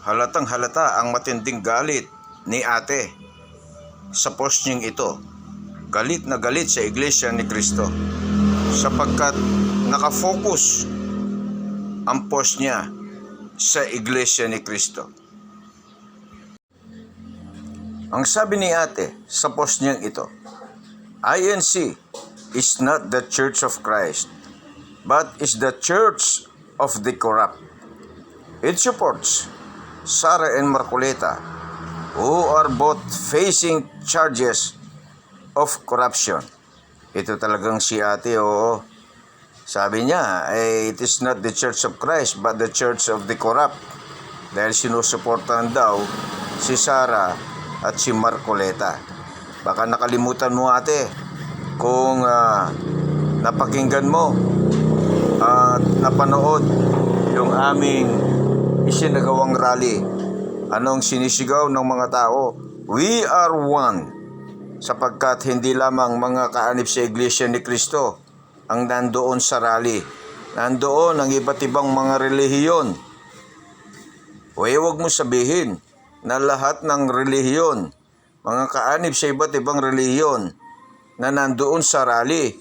Halatang halata ang matinding galit ni ate sa post niyang ito. Galit na galit sa Iglesia ni Cristo sapagkat nakafocus ang post niya sa Iglesia ni Cristo. Ang sabi ni ate sa post niyang ito, INC is not the Church of Christ, but is the church of the corrupt. It supports Sara and Marcoleta, who are both facing charges of corruption. Ito talagang si ate, oo. Sabi niya, it is not the Church of Christ, but the church of the corrupt. Dahil sinusuportahan daw si Sara at si Marcoleta. Baka nakalimutan mo ate, kung napakinggan mo at napanood yung aming isinagawang rally. Anong sinisigaw ng mga tao? We are one. Sapagkat hindi lamang mga kaanib sa Iglesia ni Cristo ang nandoon sa rally. Nandoon ang iba't ibang mga relihiyon. Huwag mo sabihin na lahat ng relihiyon, mga kaanib sa iba't ibang relihiyon na nandoon sa rally,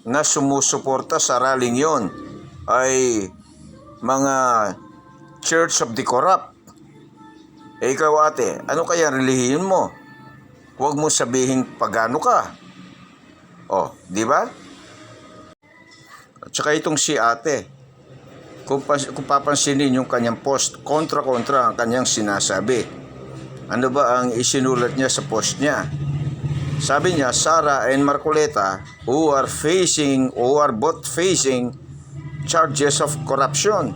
na sumusuporta sa rallying yon, ay mga Church of the Corrupt. Ikaw ate, ano kaya relihiyon mo? Huwag mo sabihin pagano ka. Di ba? At saka itong si ate, kung papansinin yung kanyang post, kontra-kontra ang kanyang sinasabi. Ano ba ang isinulat niya sa post niya? Sabi niya, Sara and Marcoleta, who are both facing charges of corruption.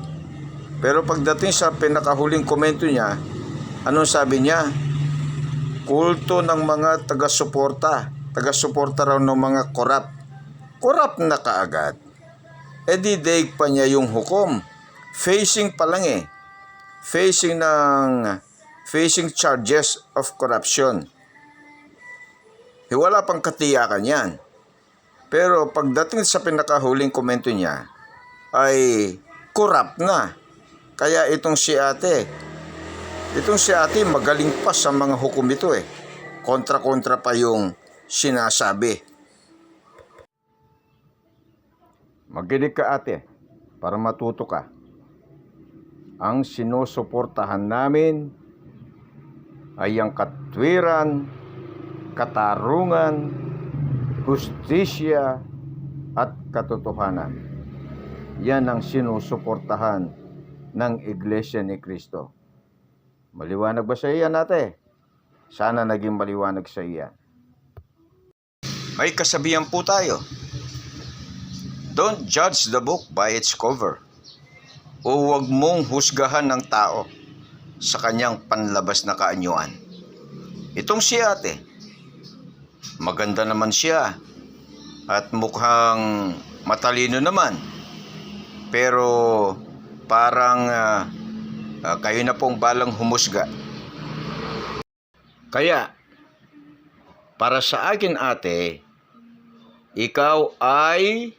Pero pagdating sa pinakahuling komento niya, anong sabi niya? Kulto ng mga taga-suporta raw ng mga corrupt na kaagad. Daig pa niya yung hukom. Facing pa lang facing charges of corruption. Wala pang katiyakan yan. Pero pagdating sa pinakahuling komento niya, ay corrupt na. Kaya itong si ate magaling pa sa mga hukom ito Kontra-kontra pa yung sinasabi. Makinig ka ate, para matuto ka. Ang sinusuportahan namin ay ang katwiran, katarungan, hustisya at katotohanan. Yan ang sinusuportahan ng Iglesia ni Cristo. Maliwanag ba sa iyan ate? Sana naging maliwanag sa iyan. May kasabihan po tayo. Don't judge the book by its cover. O huwag mong husgahan ng tao sa kanyang panlabas na kaanyuan. Itong si ate, maganda naman siya at mukhang matalino naman. Pero parang kayo na pong balang humusga. Kaya, para sa akin ate, ikaw ay